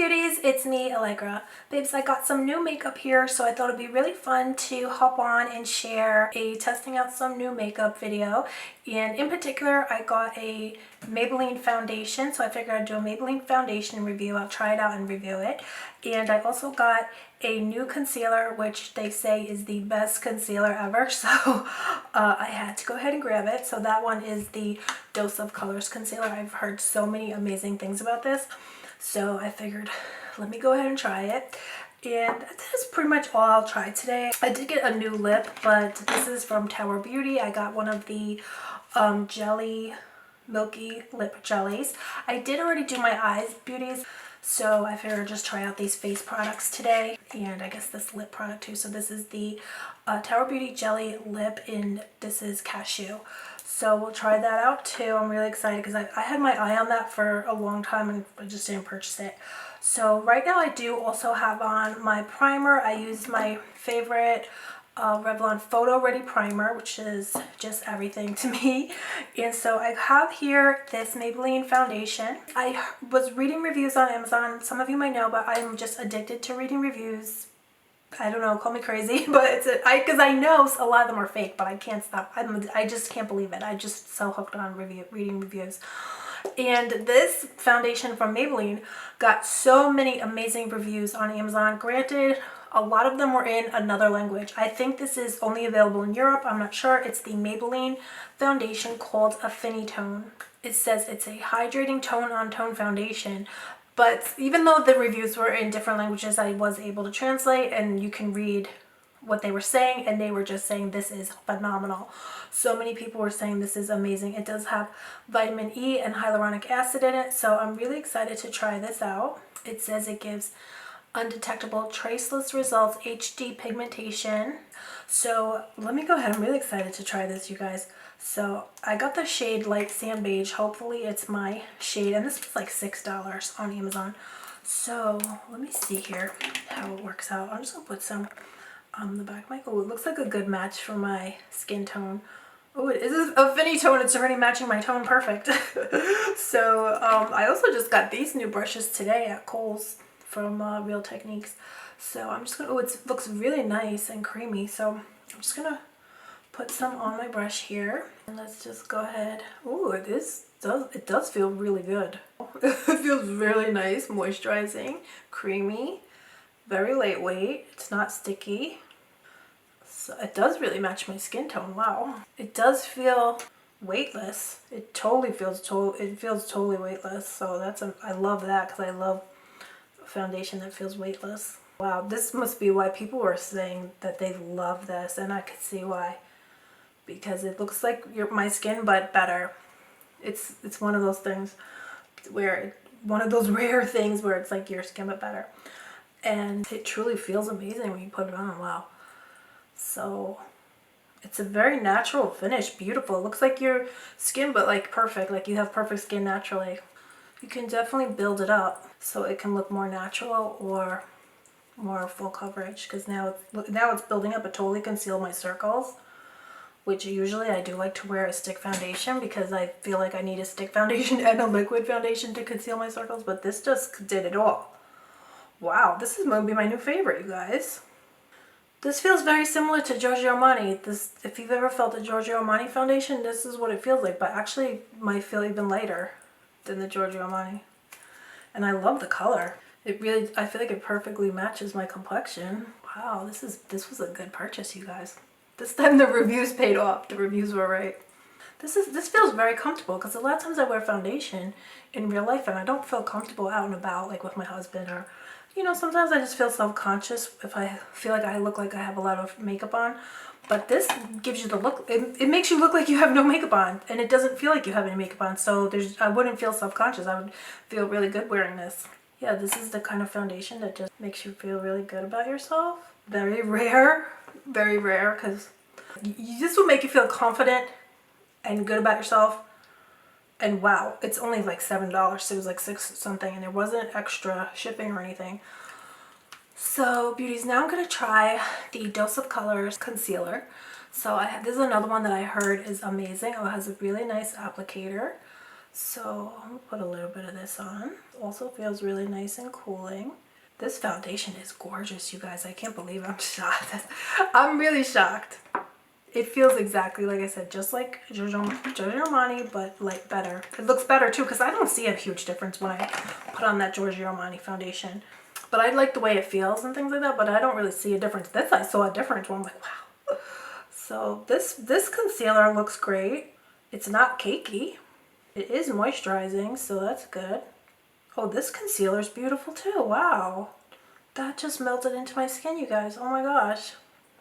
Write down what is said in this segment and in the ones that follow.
beauties, it's me, Allegra. Babes, I got some new makeup here, so I thought it'd be really fun to hop on and share a testing out some new makeup video. And in particular, I got a Maybelline Foundation, so I figured I'd do a Maybelline Foundation review. I'll try it out and review it. And I also got a new concealer, which they say is the best concealer ever, so I had to go ahead and grab it. So that one is the Dose of Colors concealer. I've heard so many amazing things about this, so I figured let me go ahead and try it. And that's pretty much all I'll try today. I did get a new lip, but this is from Tower Beauty. I got one of the jelly milky lip jellies. I did already do my eyes, Beauties, so I figured just try out these face products today, and I guess this lip product too. So this is the Tower Beauty Jelly Lip, and this is Cashew. So we'll try that out too. I'm really excited because I had my eye on that for a long time and I just didn't purchase it. So right now I do also have on my primer. I used my favorite Revlon Photo Ready Primer, which is just everything to me. And so I have here this Maybelline Foundation. I was reading reviews on Amazon. Some of you might know, but I'm just addicted to reading reviews. I don't know, call me crazy, but it's because I know a lot of them are fake, but I can't stop. I just can't believe it. I just so hooked on reading reviews. And this foundation from Maybelline got so many amazing reviews on Amazon. Granted, a lot of them were in another language. I think this is only available in Europe. I'm not sure. It's the Maybelline foundation called Affinitone. It says it's a hydrating tone-on-tone foundation. But even though the reviews were in different languages, I was able to translate and you can read what they were saying, and they were just saying this is phenomenal. So many people were saying this is amazing. It does have vitamin E and hyaluronic acid in it, so I'm really excited to try this out. It says it gives undetectable traceless results, HD pigmentation. So let me go ahead. I'm really excited to try this, you guys. So I got the shade Light Sand Beige. Hopefully it's my shade, and this was like $6 on Amazon. So let me see here how it works out. I'm just gonna put some on the back of my, oh, it looks like a good match for my skin tone. Oh, it is a Affinitone. It's already matching my tone perfect. So I also just got these new brushes today at Kohl's from Real Techniques. So I'm just gonna, oh, it looks really nice and creamy. So I'm just gonna put some on my brush here, and let's just go ahead. Oh, it does feel really good. It feels really nice, moisturizing, creamy, very lightweight. It's not sticky. So it does really match my skin tone. Wow. It does feel weightless. It totally feels totally weightless. So that's I love that, because I love a foundation that feels weightless. Wow, this must be why people were saying that they love this, and I could see why. Because it looks like my skin, but better. It's one of those things where, one of those rare things where it's like your skin but better. And it truly feels amazing when you put it on. Wow. So it's a very natural finish. Beautiful. It looks like your skin, but like perfect. Like you have perfect skin naturally. You can definitely build it up so it can look more natural or more full coverage, because now it's building up. It totally concealed my circles, which usually I do like to wear a stick foundation because I feel like I need a stick foundation and a liquid foundation to conceal my circles, but this just did it all. Wow, this is going to be my new favorite, you guys. This feels very similar to Giorgio Armani. If you've ever felt a Giorgio Armani foundation, this is what it feels like, but actually might feel even lighter than the Giorgio Armani. And I love the color. I feel like it perfectly matches my complexion. Wow, this was a good purchase, you guys. This time the reviews paid off. The reviews were right. This feels very comfortable, because a lot of times I wear foundation in real life and I don't feel comfortable out and about, like with my husband, or you know, sometimes I just feel self-conscious if I feel like I look like I have a lot of makeup on. But this gives you the look, it makes you look like you have no makeup on, and it doesn't feel like you have any makeup on, so I wouldn't feel self-conscious. I would feel really good wearing this. Yeah, this is the kind of foundation that just makes you feel really good about yourself. Very rare, because this will make you feel confident and good about yourself. And wow, it's only like $7, so it was like $6 something, and there wasn't extra shipping or anything. So beauties, now I'm gonna try the Dose of Colors concealer. So this is another one that I heard is amazing. Oh, it has a really nice applicator. So I'm gonna put a little bit of this on. Also feels really nice and cooling. This foundation is gorgeous, you guys. I can't believe I'm shocked. I'm really shocked. It feels exactly like I said, just like Giorgio Armani, but like better. It looks better too, because I don't see a huge difference when I put on that Giorgio Armani foundation. But I like the way it feels and things like that, but I don't really see a difference. This I saw a difference where I'm like, wow. So this concealer looks great. It's not cakey. It is moisturizing, so that's good. Oh, this concealer is beautiful too. Wow. That just melted into my skin, you guys. Oh my gosh.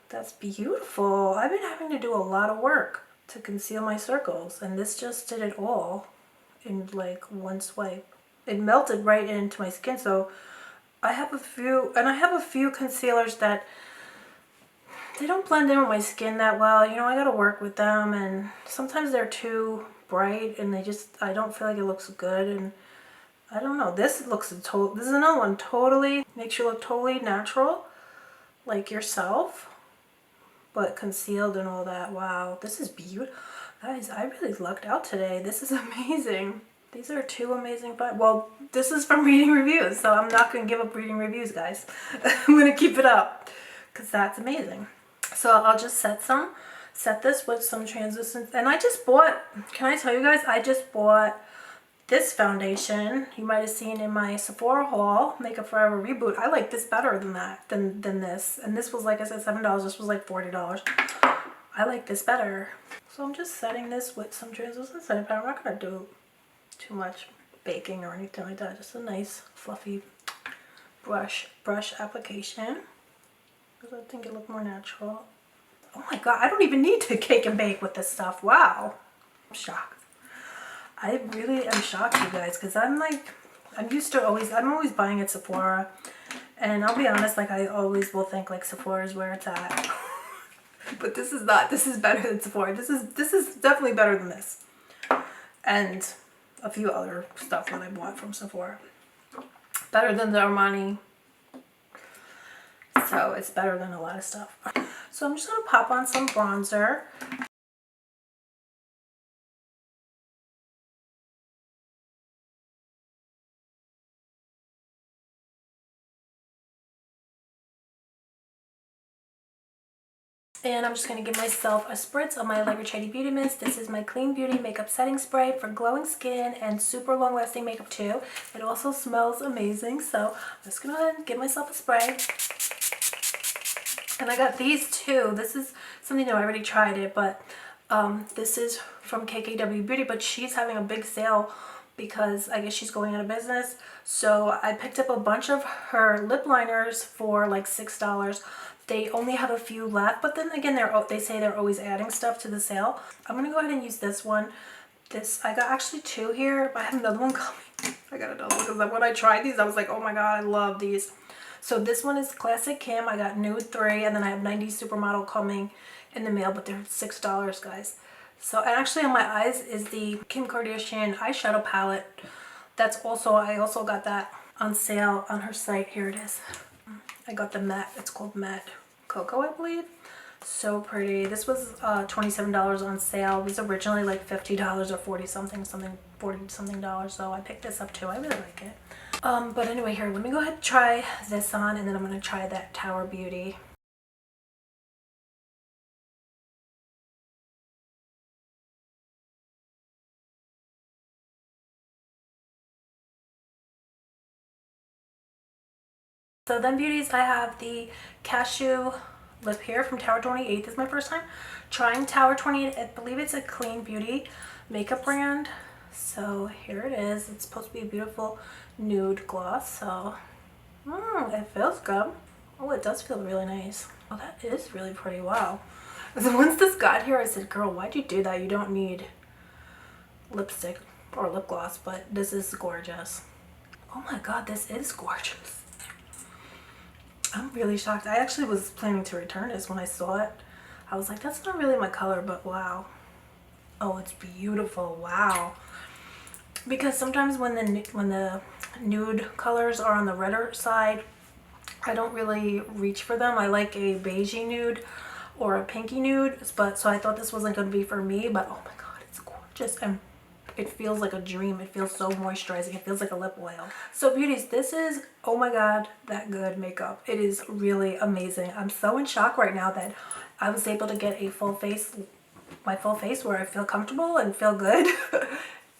That's beautiful. I've been having to do a lot of work to conceal my circles, and this just did it all in like one swipe. It melted right into my skin, so I have a few concealers that they don't blend in with my skin that well. You know, I gotta work with them, and sometimes they're too bright and I don't feel like it looks good, and I don't know. This is another one, totally makes you look totally natural, like yourself, but concealed and all that. Wow, this is beautiful. Guys, I really lucked out today. This is amazing. These are two amazing, well, this is from reading reviews, so I'm not going to give up reading reviews, guys. I'm going to keep it up because that's amazing. So I'll just set this with some translucent, and I just bought, can I tell you guys, I just bought this foundation. You might have seen in my Sephora haul, Makeup Forever Reboot. I like this better than that, than this. And this was, like I said, $7. This was like $40. I like this better. So I'm just setting this with some translucent setting powder. I'm not going to do too much baking or anything like that. Just a nice fluffy brush application. Because I think it looked more natural. Oh my god, I don't even need to cake and bake with this stuff. Wow. I'm shocked. I really am shocked, you guys, because I'm always buying at Sephora, and I'll be honest, like I always will think like Sephora is where it's at. But this is not. This is better than Sephora. This is definitely better than this, and a few other stuff that I bought from Sephora. Better than the Armani. So it's better than a lot of stuff. So I'm just gonna pop on some bronzer. And I'm just going to give myself a spritz on my Alegra Chetti Beauty Mist. This is my Clean Beauty Makeup Setting Spray for glowing skin and super long lasting makeup too. It also smells amazing, so I'm just going to go ahead and give myself a spray. And I got these too. This is something new. I already tried it, but this is from KKW Beauty, but she's having a big sale because I guess she's going out of business. So I picked up a bunch of her lip liners for like $6. They only have a few left, but then again, they say they're always adding stuff to the sale. I'm gonna go ahead and use this one. I got actually two here, but I have another one coming. I got another one because when I tried these, I was like, oh my god, I love these. So this one is Classic Kim. I got Nude 3, and then I have 90s Supermodel coming in the mail, but they're $6, guys. So, and actually on my eyes is the Kim Kardashian eyeshadow palette. I also got that on sale on her site. Here it is. I got the matte. It's called Matte Cocoa, I believe. So pretty. This was $27 on sale. It was originally like $50 or 40 something. So I picked this up too. I really like it. But anyway, here, let me go ahead and try this on, and then I'm going to try that Tower Beauty. So then, beauties, I have the Cashew lip here from Tower 28. This is my first time trying Tower 28. I believe it's a Clean Beauty makeup brand. So here it is. It's supposed to be a beautiful nude gloss. So it feels good. Oh, it does feel really nice. Oh, that is really pretty. Wow. So once this got here, I said, girl, why'd you do that? You don't need lipstick or lip gloss, but this is gorgeous. Oh my god, this is gorgeous. I'm really shocked. I actually was planning to return this when I saw it. I was like, that's not really my color, but wow. Oh, it's beautiful. Wow. Because sometimes when the nude colors are on the redder side, I don't really reach for them. I like a beigey nude or a pinky nude, so I thought this wasn't going to be for me, but oh my god, it's gorgeous. And it feels like a dream. It feels so moisturizing. It feels like a lip oil. So beauties, this is, oh my god, that good makeup. It is really amazing. I'm so in shock right now that I was able to get a full face, my full face, where I feel comfortable and feel good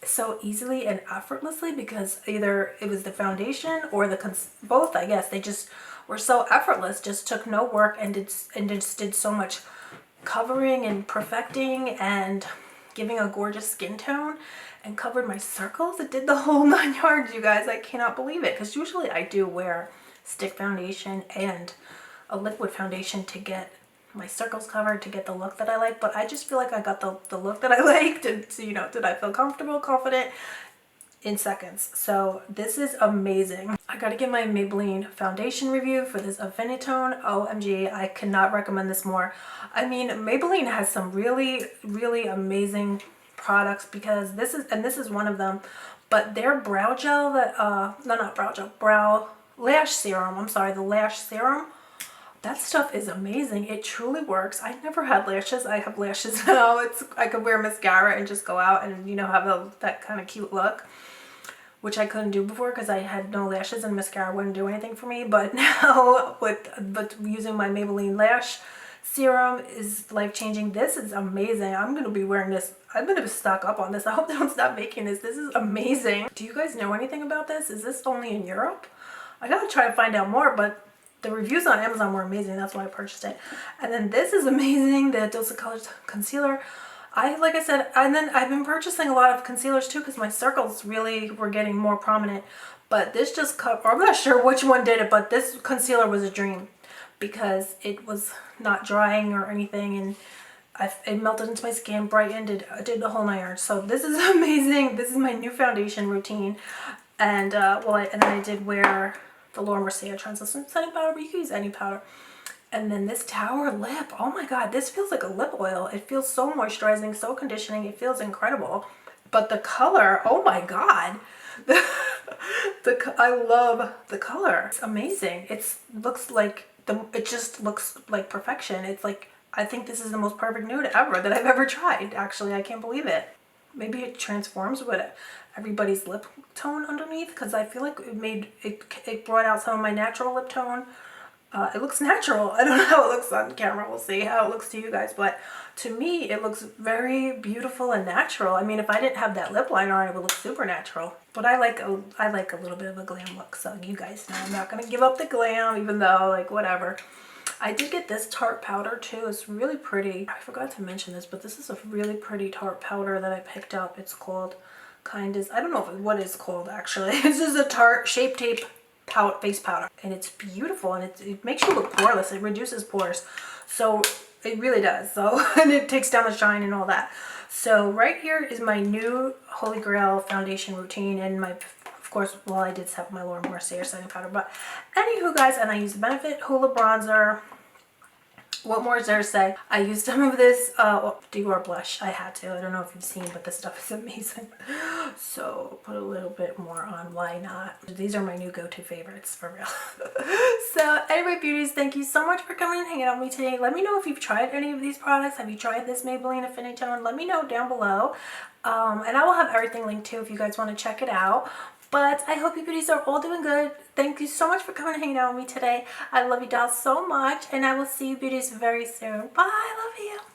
so easily and effortlessly, because either it was the foundation or the both, I guess. They just were so effortless, just took no work and just did so much covering and perfecting and giving a gorgeous skin tone, and covered my circles. It did the whole 9 yards, you guys. I cannot believe it, because usually I do wear stick foundation and a liquid foundation to get my circles covered, to get the look that I like, but I just feel like I got the look that I liked, and so, you know, did I feel comfortable, confident in seconds. So this is amazing. I gotta give my Maybelline Foundation review for this Affinitone. OMG, I cannot recommend this more. I mean, Maybelline has some really, really amazing products, because this is one of them. But their brow gel that, no, not brow gel, brow lash serum, I'm sorry, the lash serum, that stuff is amazing. It truly works. I never had lashes. I have lashes now. I could wear mascara and just go out and, you know, have that kind of cute look, which I couldn't do before because I had no lashes and mascara wouldn't do anything for me. But now but using my Maybelline lash serum is life-changing. This is amazing. I'm going to be wearing this. I'm going to stock up on this. I hope they don't stop making this. This is amazing. Do you guys know anything about this? Is this only in Europe? I got to try to find out more, but the reviews on Amazon were amazing. That's why I purchased it. And then this is amazing. The Dose of Colors concealer. Like I said, and then I've been purchasing a lot of concealers too, because my circles really were getting more prominent. But this just cut, or I'm not sure which one did it, but this concealer was a dream, because it was not drying or anything, and it melted into my skin, brightened, did the whole 9 yards. So this is amazing. This is my new foundation routine. And and then I did wear the Laura Mercier translucent setting powder, but you can use any powder. And then this Tower Lip, oh my god, this feels like a lip oil. It feels so moisturizing, so conditioning. It feels incredible. But the color, oh my god. I love the color. It's amazing. It just looks like perfection. It's like, I think this is the most perfect nude ever that I've ever tried. Actually, I can't believe it. Maybe it transforms with everybody's lip tone underneath, because I feel like it brought out some of my natural lip tone. It looks natural. I don't know how it looks on camera. We'll see how it looks to you guys, but to me it looks very beautiful and natural. I mean, if I didn't have that lip liner on, it would look super natural. But I like a little bit of a glam look, so you guys know I'm not gonna give up the glam, even though, like, whatever. I did get this Tarte powder too. It's really pretty. I forgot to mention this, but this is a really pretty Tarte powder that I picked up. It's called I don't know what it's called actually. This is a Tarte Shape Tape face powder, and it's beautiful, and it makes you look poreless. It reduces pores, so it really does. So and it takes down the shine and all that. So right here is my new Holy Grail foundation routine, and of course, well, I did have my Laura Mercier setting powder, but anywho guys, and I used the Benefit Hoola bronzer. What more is there to say? I used some of this Dior blush. I had to. I don't know if you've seen, but this stuff is amazing. So put a little bit more on. Why not? These are my new go-to favorites, for real. So anyway, beauties, thank you so much for coming and hanging out with me today. Let me know if you've tried any of these products. Have you tried this Maybelline Affinitone? Let me know down below. And I will have everything linked too if you guys want to check it out. But I hope you beauties are all doing good. Thank you so much for coming and hanging out with me today. I love you dolls so much, and I will see you beauties very soon. Bye, I love you.